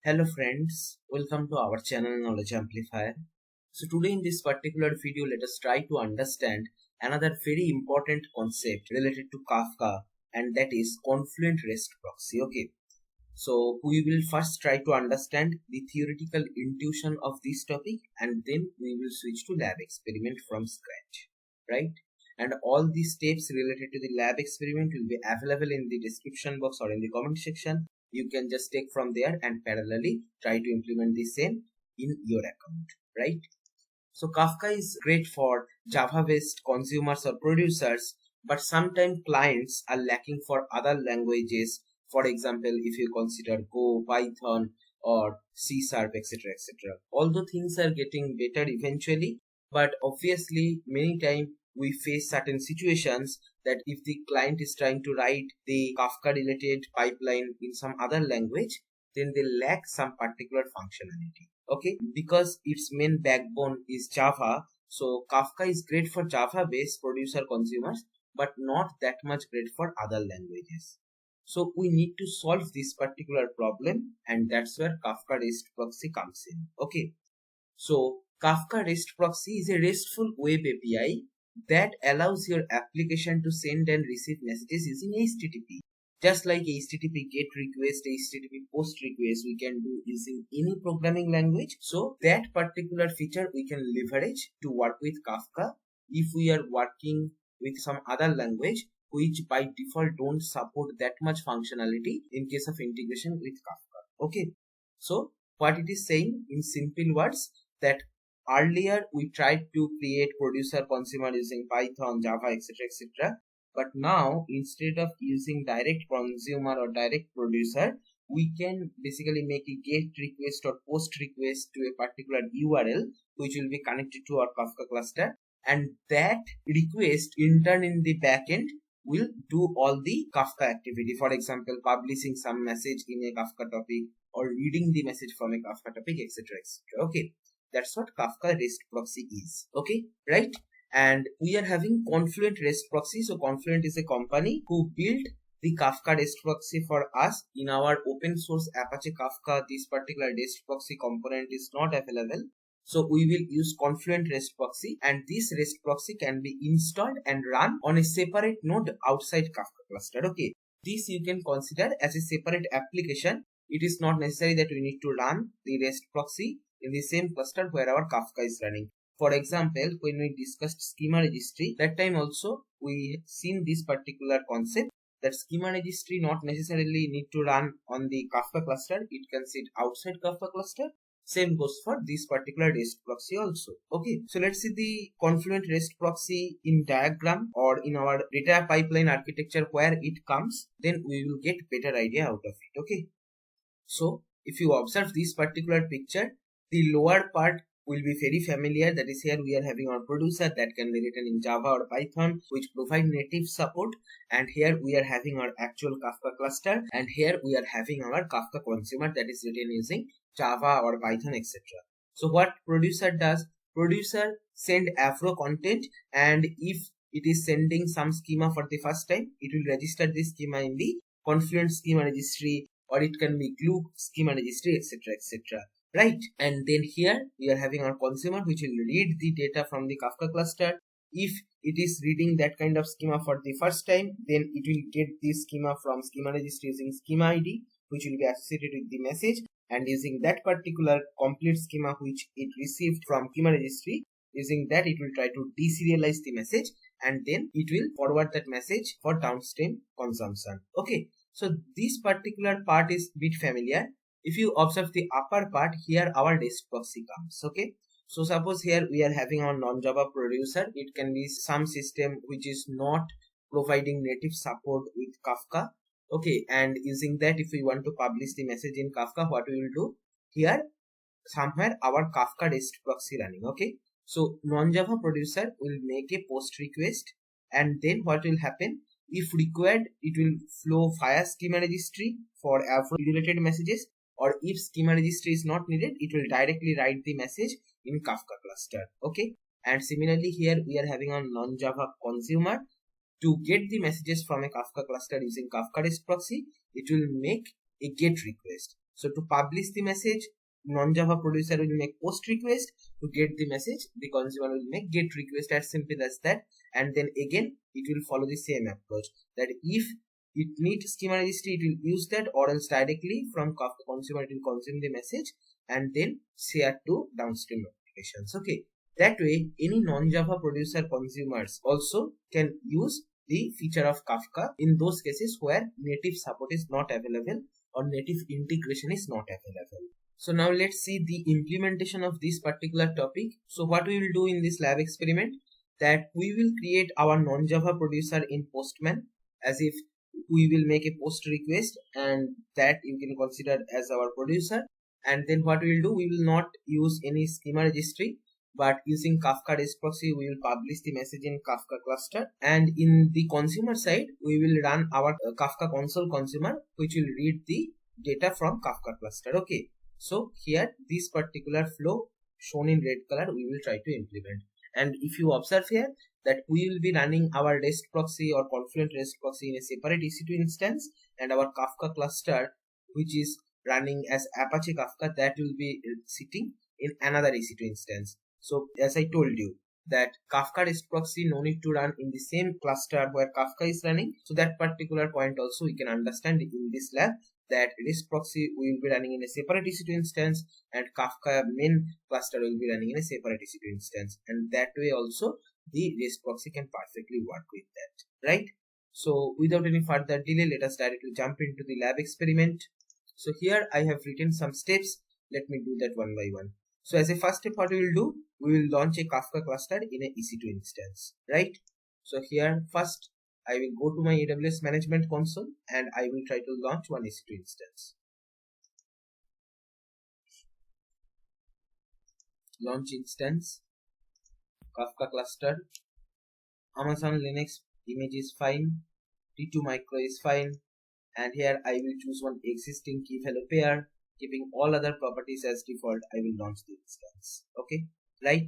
Hello friends, welcome to our channel Knowledge Amplifier. So today in this particular video, let us try to understand another very important concept related to Kafka, and that is Confluent REST Proxy. Okay, so we will first try to understand the theoretical intuition of this topic, and then we will switch to lab experiment from scratch, right? And all these steps related to the lab experiment will be available in the description box or in the comment section. You can just take from there and parallelly try to implement the same in your account, right? So Kafka is great for Java-based consumers or producers, but sometimes clients are lacking for other languages. For example, if you consider Go, Python, or C Sharp, etc., etc. Although things are getting better eventually, but obviously many times we face certain situations that if the client is trying to write the Kafka related pipeline in some other language, then they lack some particular functionality. Okay, because its main backbone is Java, so Kafka is great for Java based producer consumers, but not that much great for other languages. So we need to solve this particular problem, and that's where Kafka REST Proxy comes in. Okay, so Kafka REST Proxy is a RESTful web API that allows your application to send and receive messages using HTTP. Just like HTTP GET request, HTTP POST request, we can do using any programming language. So that particular feature we can leverage to work with Kafka if we are working with some other language which by default don't support that much functionality in case of integration with Kafka. Okay, so what it is saying in simple words, that earlier we tried to create producer consumer using Python, Java, etc., etc. But now instead of using direct consumer or direct producer, we can basically make a GET request or POST request to a particular URL which will be connected to our Kafka cluster, and that request in turn in the backend will do all the Kafka activity. For example, publishing some message in a Kafka topic or reading the message from a Kafka topic, etc., etc. Okay, that's what Kafka REST Proxy is. Okay, right? And we are having Confluent REST Proxy. So Confluent is a company who built the Kafka REST Proxy for us in our open source Apache Kafka. This particular REST Proxy component is not available. So we will use Confluent REST Proxy, and this REST Proxy can be installed and run on a separate node outside Kafka cluster. Okay, this you can consider as a separate application. It is not necessary that we need to run the REST Proxy in the same cluster where our Kafka is running. For example, when we discussed schema registry, that time also we seen this particular concept that schema registry not necessarily need to run on the Kafka cluster. It can sit outside Kafka cluster. Same goes for this particular REST proxy also. Okay, so let's see the Confluent REST proxy in diagram or in our data pipeline architecture where it comes. Then we will get better idea out of it. Okay, so if you observe this particular picture, the lower part will be very familiar. That is, here we are having our producer that can be written in Java or Python, which provide native support, and here we are having our actual Kafka cluster, and here we are having our Kafka consumer that is written using Java or Python, etc. So what producer does, producer send Afro content, and if it is sending some schema for the first time, it will register this schema in the Confluent schema registry, or it can be glue schema registry, etc., etc., right? And then here we are having our consumer which will read the data from the Kafka cluster. If it is reading that kind of schema for the first time, then it will get this schema from schema registry using schema ID, which will be associated with the message, and using that particular complete schema which it received from schema registry, using that it will try to deserialize the message, and then it will forward that message for downstream consumption. Okay, so this particular part is bit familiar. If you observe the upper part, here our REST proxy comes. Okay, so suppose here we are having our non-Java producer. It can be some system which is not providing native support with Kafka. Okay, and using that, if we want to publish the message in Kafka, what we will do here, somewhere our Kafka REST proxy running. Okay, so non-Java producer will make a post request, and then what will happen, if required, it will flow via schema registry for related messages, or if schema registry is not needed, it will directly write the message in Kafka cluster. Okay, and similarly here we are having a non-Java consumer. To get the messages from a Kafka cluster using Kafka REST proxy, it will make a GET request. So to publish the message, non-Java producer will make post request. To get the message, the consumer will make get request, as simple as that. And then again, it will follow the same approach, that if it needs schema registry, it will use that, or else directly from Kafka consumer it will consume the message and then share to downstream applications. Okay, that way any non-Java producer consumers also can use the feature of Kafka in those cases where native support is not available or native integration is not available. So now let's see the implementation of this particular topic. So what we will do in this lab experiment, that we will create our non-Java producer in Postman, as if we will make a post request, and that you can consider as our producer. And then what we will do, we will not use any schema registry, but using Kafka REST Proxy, we will publish the message in Kafka Cluster. And in the consumer side, we will run our Kafka console consumer, which will read the data from Kafka Cluster. Okay, so here this particular flow shown in red color we will try to implement. And if you observe here, that we will be running our REST proxy or Confluent REST proxy in a separate EC2 instance, and our Kafka cluster, which is running as Apache Kafka, that will be sitting in another EC2 instance. So as I told you, that Kafka REST proxy no need to run in the same cluster where Kafka is running. So that particular point also we can understand in this lab, that REST proxy will be running in a separate EC2 instance, and Kafka main cluster will be running in a separate EC2 instance, and that way also the REST proxy can perfectly work with that, right? So without any further delay, let us directly jump into the lab experiment. So here I have written some steps. Let me do that one by one. So as a first step, what we will do, we will launch a Kafka cluster in a EC2 instance, right? So here first I will go to my AWS management console and I will try to launch one EC2 instance. Launch instance, Kafka cluster, Amazon Linux image is fine, T2 micro is fine, and here I will choose one existing key value pair. Keeping all other properties as default, I will launch the instance. Okay, right?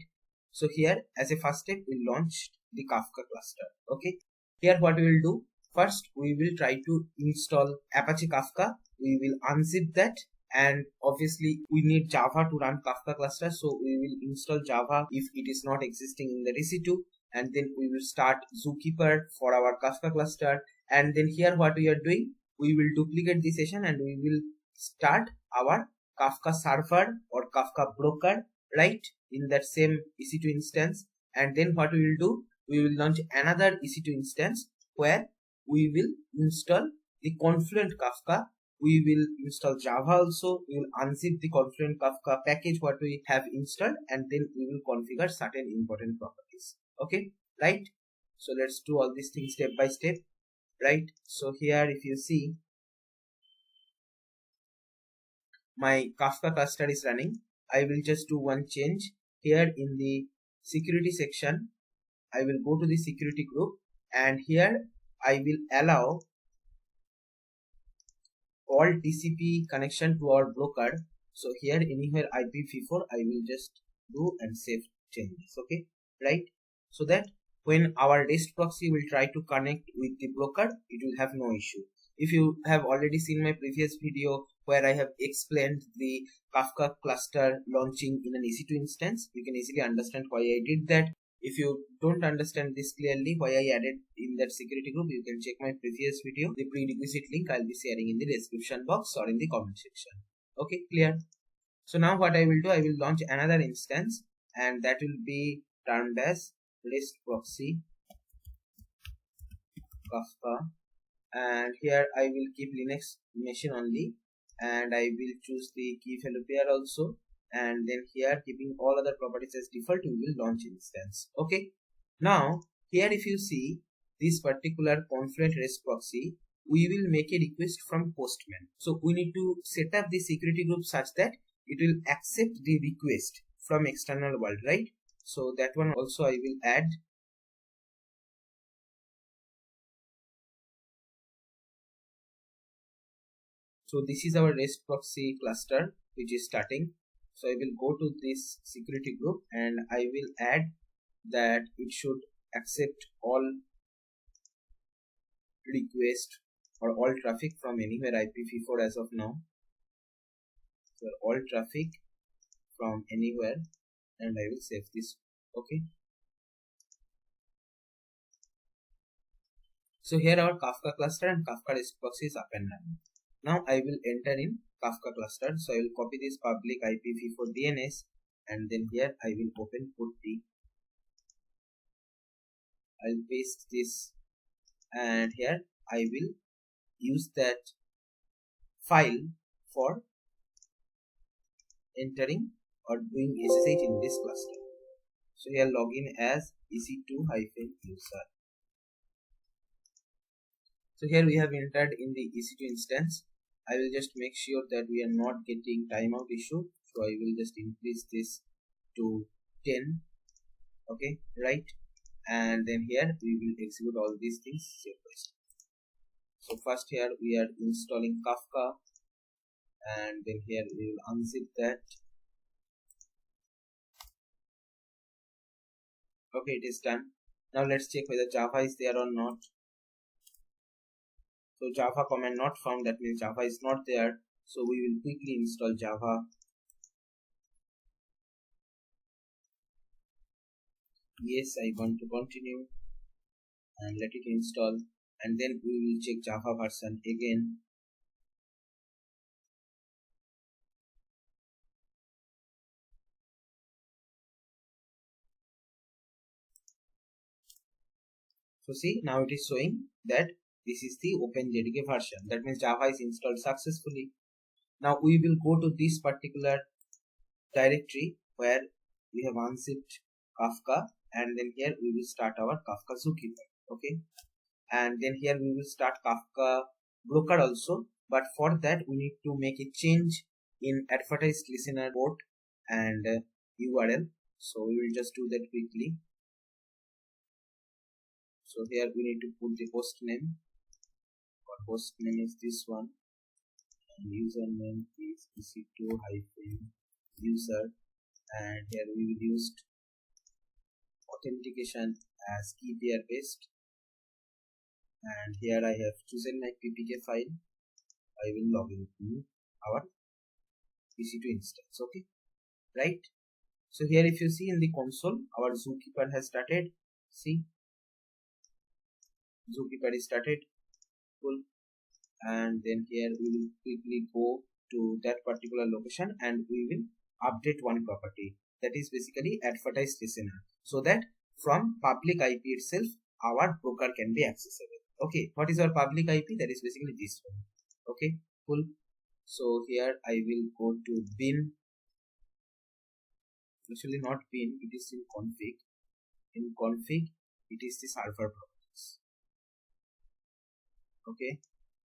So here as a first step, we launched the Kafka cluster. Okay, here what we will do, first we will try to install Apache Kafka. We will unzip that, and obviously we need Java to run Kafka cluster, so we will install Java if it is not existing in the EC2, and then we will start Zookeeper for our Kafka cluster. And then here what we are doing, we will duplicate the session and we will start our Kafka server or Kafka broker, right, in that same EC2 instance. And then what we will do, we will launch another EC2 instance where we will install the Confluent Kafka. We will install Java also. We will unzip the Confluent Kafka package what we have installed, and then we will configure certain important properties. Okay, right? So let's do all these things step by step, right? So here if you see, my Kafka cluster is running. I will just do one change here in the security section. I will go to the security group, and here I will allow all TCP connection to our broker. So here anywhere IPv4 I will just do and save changes. Okay, right? So that when our REST proxy will try to connect with the broker, it will have no issue. If you have already seen my previous video where I have explained the Kafka cluster launching in an EC2 instance, you can easily understand why I did that. If you don't understand this clearly, why I added in that security group, you can check my previous video. The prerequisite link I'll be sharing in the description box or in the comment section. Okay, clear? So now what I will do, I will launch another instance, and that will be termed as REST Proxy Kafka. And here I will keep Linux machine only, and I will choose the key value pair also, and then here keeping all other properties as default, we will launch instance. Okay, now here if you see this particular Confluent REST proxy, we will make a request from Postman. So we need to set up the security group such that it will accept the request from external world, right? So that one also I will add. So this is our REST proxy cluster which is starting. So I will go to this security group and I will add that it should accept all request or all traffic from anywhere IPv4 as of now. for all traffic from anywhere, and I will save this. Okay. So here our Kafka cluster and Kafka REST Proxy is up and running. Now I will enter in Kafka cluster. So I will copy this public IPv4 DNS, and then here I will open putty. I'll paste this, and here I will use that file for entering or doing SSH in this cluster. So here login as EC2-user. So here we have entered in the EC2 instance. I will just make sure that we are not getting timeout issue. So I will just increase this to 10. Okay, right? And then here we will execute all these things step by step. So first here we are installing Kafka, and then here we will unzip that. Okay, it is done. Now let's check whether Java is there or not. So Java command not found, that means Java is not there. So we will quickly install Java. Yes, I want to continue and let it install, and then we will check Java version again. So see, now it is showing that this is the OpenJDK version. That means Java is installed successfully. Now we will go to this particular directory where we have unzipped Kafka, and then here we will start our Kafka zookeeper. Okay, and then here we will start Kafka broker also, but for that we need to make a change in advertised listener port and URL. So we will just do that quickly. So here we need to put the host name. Our host name is this one, and username is EC2-user, and here we will use authentication as key pair based, and here I have chosen my ppk file. I will log into our EC2 instance. Okay, right? So here if you see in the console, our zookeeper has started. See, zookeeper is started. Cool. And then here we will quickly go to that particular location, and we will update one property, that is basically advertised listener, so that from public IP itself our broker can be accessible. Okay, what is our public IP? That is basically this one. Okay, cool. So here I will go to bin. Actually not bin, it is in config. In config it is the server properties. Okay,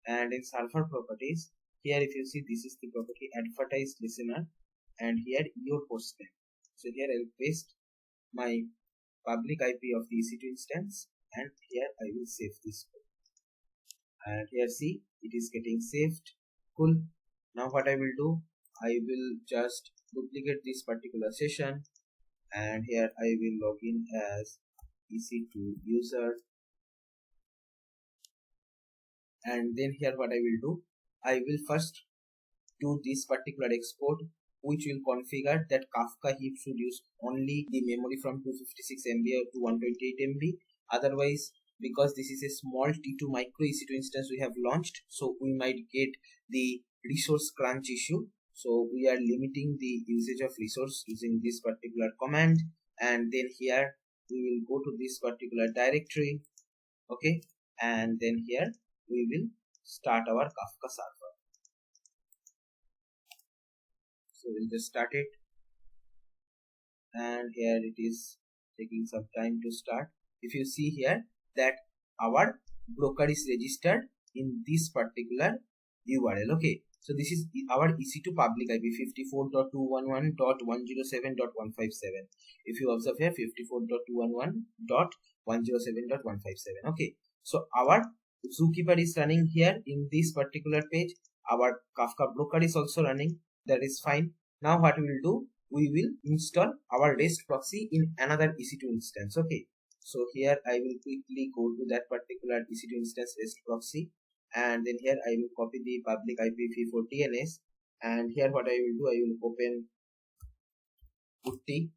and in server properties, here if you see, this is the property advertised listener, and here your host name. So here I'll paste my public IP of the EC2 instance, and here I will save this code. And here see, it is getting saved. Cool. Now what I will do, I will just duplicate this particular session, and here I will log in as EC2 user. And then here what I will do, I will first do this particular export, which will configure that Kafka heap should use only the memory from 256 MB to 128 MB. Otherwise, because this is a small T2 micro EC2 instance we have launched, so we might get the resource crunch issue. So we are limiting the usage of resource using this particular command, and then here we will go to this particular directory. Okay, and then here we will start our Kafka server. So we'll just start it, and here it is taking some time to start. If you see here that our broker is registered in this particular URL. Okay, so this is our EC2 public IP 54.211.107.157. If you observe here 54.211.107.157. Okay, so our zookeeper is running here in this particular page. Our Kafka broker is also running. That is fine. Now what we will do, we will install our REST proxy in another EC2 instance. Okay, so here I will quickly go to that particular EC2 instance REST proxy, and then here I will copy the public IPv4 DNS, And here what I will do, I will open putty.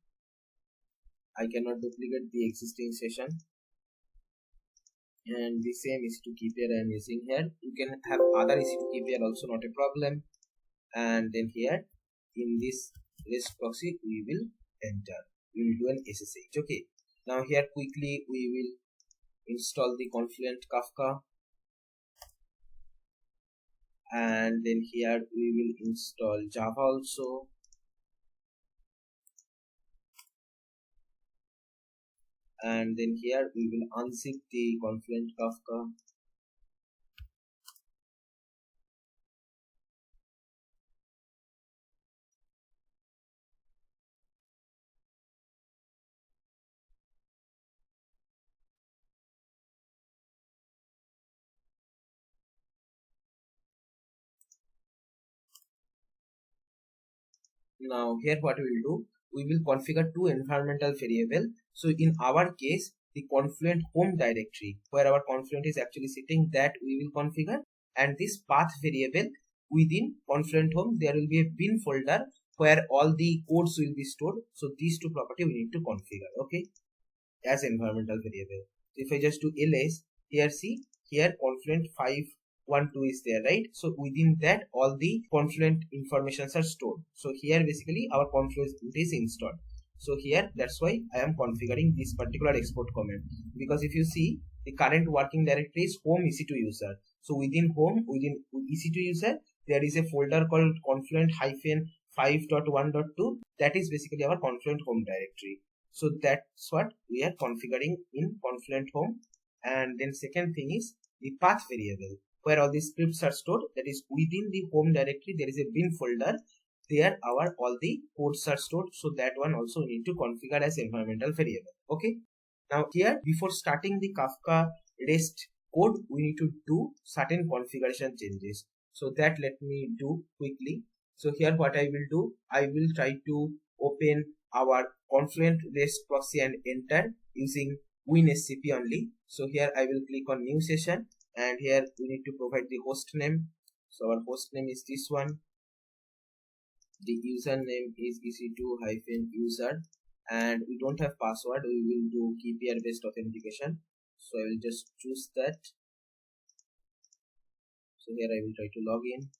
I cannot duplicate the existing session, and the same EC2 key pair I am using here. You can have other EC2 key pair also, not a problem. And then here in this REST proxy we will enter, we will do an SSH. Okay, now here quickly we will install the Confluent Kafka, and then here we will install Java also, and then here we will unzip the Confluent Kafka. Now here what we will do, we will configure two environmental variable. So in our case, the Confluent home directory where our Confluent is actually sitting, that we will configure, and this path variable within Confluent home there will be a bin folder where all the codes will be stored. So these two property we need to configure, okay, as environmental variable. If I just do ls, here see, here Confluent 512 is there, right? So within that all the Confluent informations are stored. So here basically our Confluent is installed. So here that's why I am configuring this particular export command, because if you see the current working directory is home EC2 user. So within home, within EC2 user, there is a folder called Confluent -5.1.2. That is basically our Confluent home directory. So that's what we are configuring in Confluent home. And then second thing is the path variable where all these scripts are stored, that is within the home directory there is a bin folder, there our all the codes are stored. So that one also we need to configure as environmental variable. Okay, now here before starting the Kafka REST code we need to do certain configuration changes. So that let me do quickly. So here what I will do, I will try to open our Confluent REST proxy and enter using WinSCP only. So here I will click on new session, and here we need to provide the host name. So our host name is this one. The username is ec2-user, and we don't have password, we will do key pair based authentication. So I will just choose that. So here I will try to log in.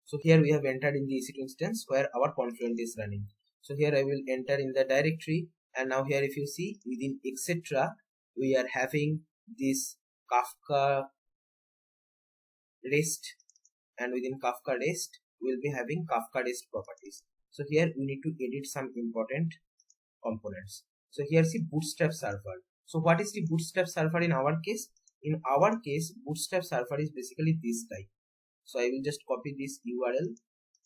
So here we have entered in the EC2 instance where our Confluent is running. So here I will enter in the directory, and now here if you see within etc we are having this Kafka REST, and within Kafka REST we will be having Kafka REST properties. So here we need to edit some important components. So here see Bootstrap server. So what is the Bootstrap server in our case? In our case, Bootstrap server is basically this type. So I will just copy this URL,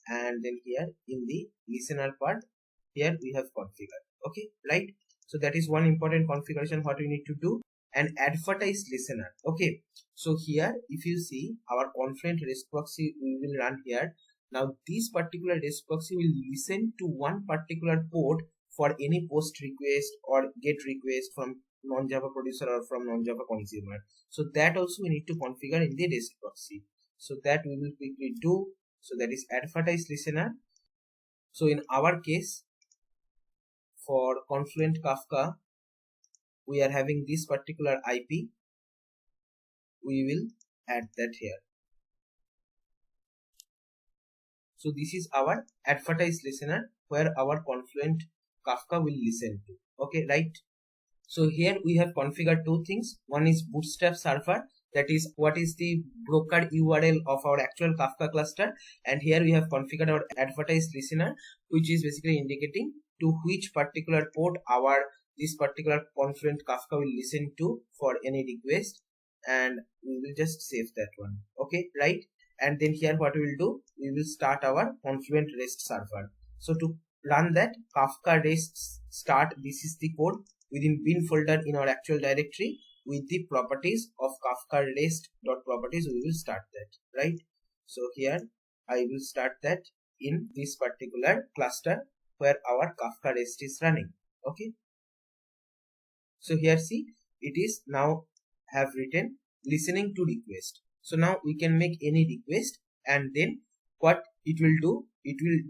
and then here in the listener part, here we have configured. Okay, right? So that is one important configuration what we need to do. And advertise listener. Okay, so here if you see our Confluent REST proxy we will run here. Now this particular REST proxy will listen to one particular port for any post request or get request from non-Java producer or from non-Java consumer. So that also we need to configure in the REST proxy. So that we will quickly do. So that is advertise listener. So in our case for Confluent Kafka we are having this particular IP. We will add that here. So this is our advertise listener where our Confluent Kafka will listen to. Okay, right? So here we have configured two things. One is Bootstrap server, that is what is the broker URL of our actual Kafka cluster, and here we have configured our advertise listener, which is basically indicating to which particular port our this particular Confluent Kafka will listen to for any request, and we will just save that one. Okay, right? And then here what we will do, we will start our Confluent REST server. So to run that Kafka REST start, this is the code within bin folder in our actual directory with the properties of Kafka REST.properties. We will start that, right? So here I will start that in this particular cluster where our Kafka REST is running. Okay. So here see, it is now have written listening to request. So now we can make any request, and then what it will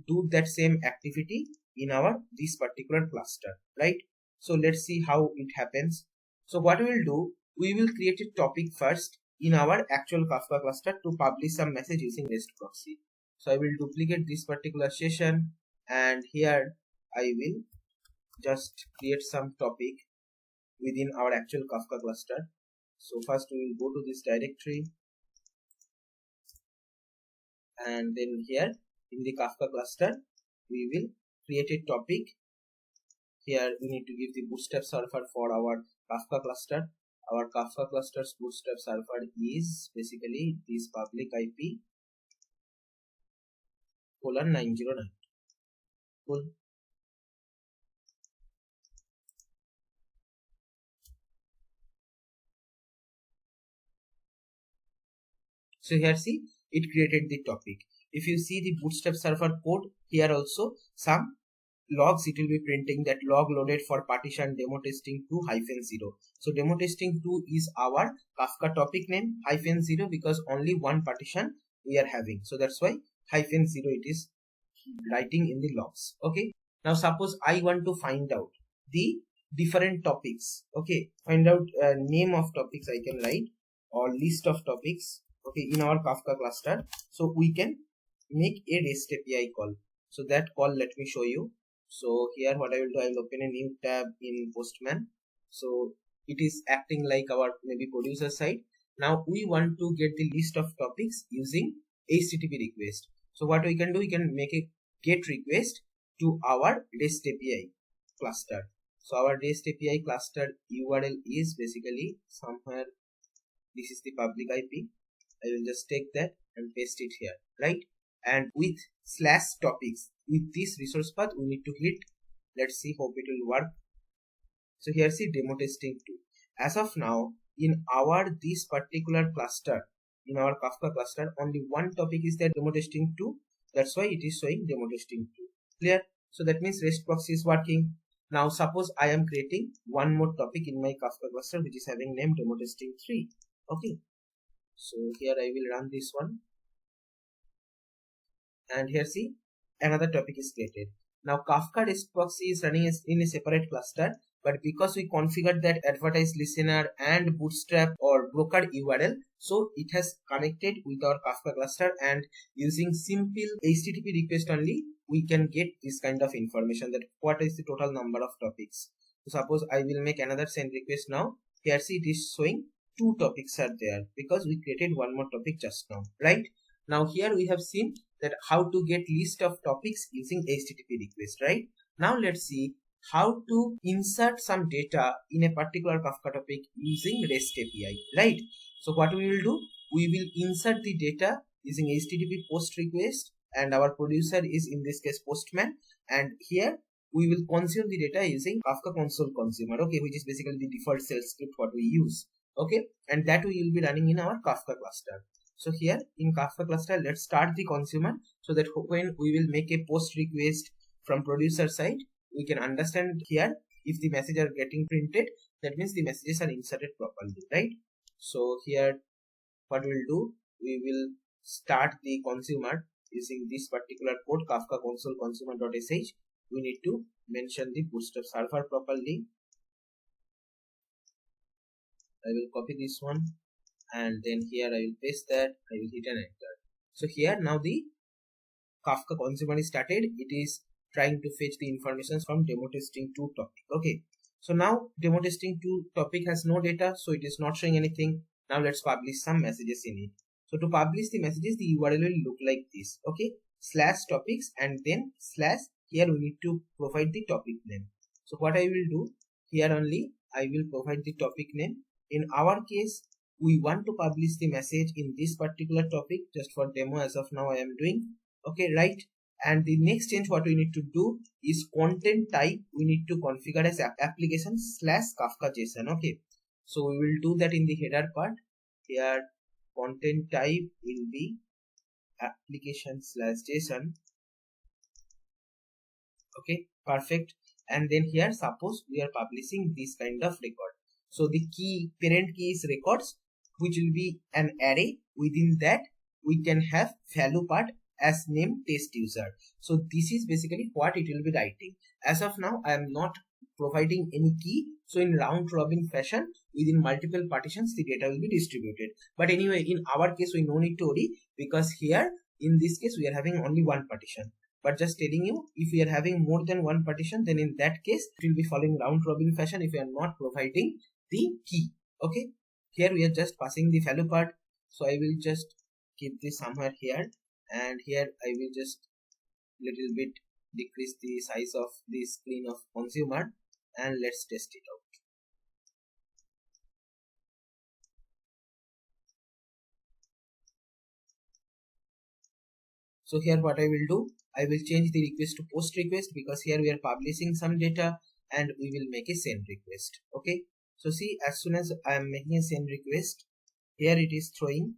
do that same activity in our this particular cluster, right? So let's see how it happens. So what we will do, we will create a topic first in our actual Kafka cluster to publish some message using REST proxy. So I will duplicate this particular session, and here I will just create some topic within our actual Kafka cluster. So first we will go to this directory, and then here in the Kafka cluster we will create a topic. Here we need to give the bootstrap server for our Kafka cluster. Our Kafka cluster's bootstrap server is basically this public IP :909. Cool. So here see, it created the topic. If you see the bootstrap server code, here also some logs, it will be printing that log loaded for partition demo testing 2 -0. So demo testing 2 is our Kafka topic name -0 because only one partition we are having. So that's why -0 it is writing in the logs. Okay. Now suppose I want to find out the different topics. Okay. Find out name of topics I can write, or list of topics. Okay, in our Kafka cluster. So we can make a REST API call. So that call, let me show you. So here what I will do, I will open a new tab in Postman. So it is acting like our maybe producer side. Now we want to get the list of topics using HTTP request. So what we can do, we can make a GET request to our REST API cluster. So our REST API cluster URL is basically somewhere, this is the public IP. I will just take that and paste it here, right? And with /topics, with this resource path, we need to hit. Let's see, hope it will work. So here see demo testing 2. As of now, in our this particular cluster, in our Kafka cluster, only one topic is there, demo testing 2. That's why it is showing demo testing 2. Clear? So that means REST proxy is working. Now suppose I am creating one more topic in my Kafka cluster which is having name demo testing 3. Okay. So here I will run this one, and here see another topic is created. Now Kafka REST Proxy is running in a separate cluster, but because we configured that advertise listener and bootstrap or broker URL, so it has connected with our Kafka cluster, and using simple HTTP request only we can get this kind of information that what is the total number of topics. So suppose I will make another send request now. Here see it is showing 2 topics are there because we created one more topic just now, right? Now here we have seen that how to get list of topics using HTTP request, right? Now let's see how to insert some data in a particular Kafka topic using REST API, right? So what we will do, we will insert the data using HTTP post request, and our producer is in this case Postman, and here we will consume the data using Kafka console consumer, okay, which is basically the default shell script what we use. Okay, and that we will be running in our Kafka cluster. So here in Kafka cluster, let's start the consumer so that when we will make a post request from producer side, we can understand here if the messages are getting printed, that means the messages are inserted properly, right? So here what we will do, we will start the consumer using this particular code Kafka console consumer.sh. We need to mention the bootstrap server properly. I will copy this one, and then here I will paste that. I will hit an enter. So here now the Kafka consumer is started. It is trying to fetch the information from demo testing 2 topic. Okay. So now demo testing 2 topic has no data, so it is not showing anything. Now let's publish some messages in it. So to publish the messages, the URL will look like this. Okay. /topics, and then / here we need to provide the topic name. So what I will do here, only I will provide the topic name. In our case, we want to publish the message in this particular topic, just for demo as of now I am doing. Okay, right? And the next change what we need to do is content type we need to configure as application /Kafka JSON. Okay, so we will do that in the header part. Here content type will be application /JSON. Okay, perfect. And then here suppose we are publishing this kind of record. So the key, parent key is records, which will be an array. Within that we can have value part as name test user. So this is basically what it will be writing. As of now I am not providing any key, so in round robin fashion within multiple partitions the data will be distributed. But anyway, in our case we no need to worry, because here in this case we are having only one partition. But just telling you, if we are having more than one partition, then in that case it will be following round robin fashion if we are not providing the key. Okay, here we are just passing the value part. So I will just keep this somewhere here, and here I will just little bit decrease the size of the screen of consumer, and let's test it out. So here what I will do, I will change the request to post request, because here we are publishing some data and we will make a send request. Okay, so see, as soon as I am making a send request, here it is throwing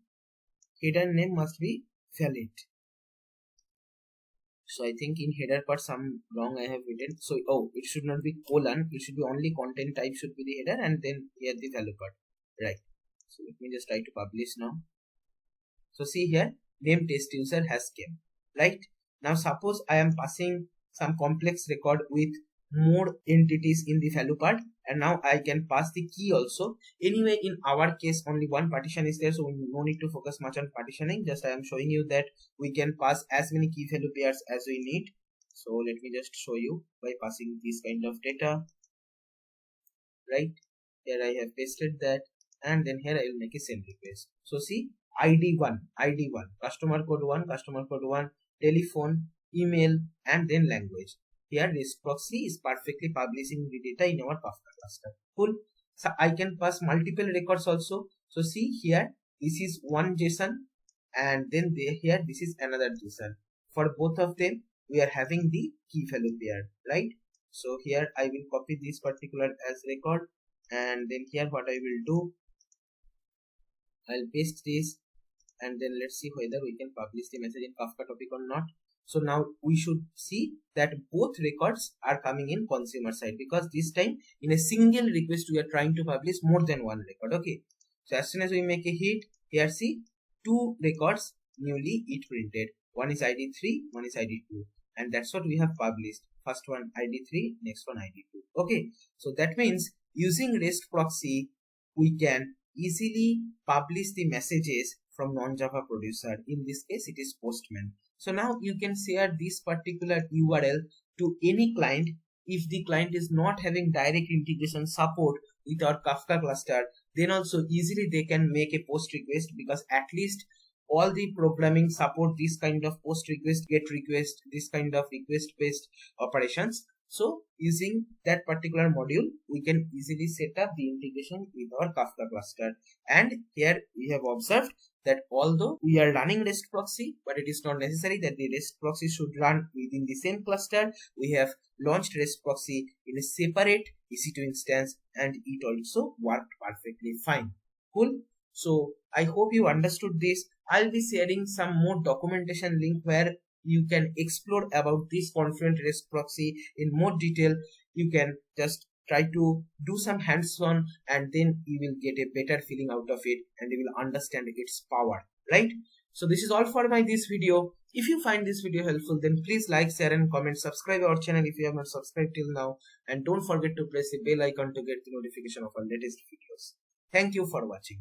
header name must be valid. So I think in header part some wrong I have written. So it should not be colon, it should be only content type should be the header, and then here the value part, right? So let me just try to publish now. So see here, name test user has came, right? Now suppose I am passing some complex record with more entities in the value part, and now I can pass the key also. Anyway, in our case only one partition is there, so we no need to focus much on partitioning. Just I am showing you that we can pass as many key value pairs as we need. So let me just show you by passing this kind of data, right? Here I have pasted that, and then here I will make a send request. So see, ID1, customer code 1, telephone, email, and then language. Here REST proxy is perfectly publishing the data in our Kafka cluster. Cool. So I can pass multiple records also. So see here, this is one JSON, and then here this is another JSON. For both of them we are having the key value pair, right? So here I will copy this particular as record, and then here what I will do, I'll paste this, and then let's see whether we can publish the message in Kafka topic or not. So now we should see that both records are coming in consumer side, because this time in a single request we are trying to publish more than one record. Okay, so as soon as we make a hit, here see, two records newly it printed. One is ID3, one is ID2, and that's what we have published. First one ID3, next one ID2. Okay, so that means using REST proxy we can easily publish the messages from non-Java producer. In this case it is Postman. So now you can share this particular URL to any client. If the client is not having direct integration support with our Kafka cluster, then also easily they can make a post request, because at least all the programming support this kind of post request, get request, this kind of request based operations. So using that particular module, we can easily set up the integration with our Kafka cluster. And here we have observed that although we are running REST proxy, but it is not necessary that the REST proxy should run within the same cluster. We have launched REST proxy in a separate EC2 instance, and it also worked perfectly fine. Cool. So I hope you understood this. I'll be sharing some more documentation link where you can explore about this Confluent REST proxy in more detail. You can just try to do some hands-on, and then you will get a better feeling out of it, and you will understand its power, right? So this is all for this video. If you find this video helpful, then please like, share and comment. Subscribe our channel if you have not subscribed till now, and don't forget to press the bell icon to get the notification of our latest videos. Thank you for watching.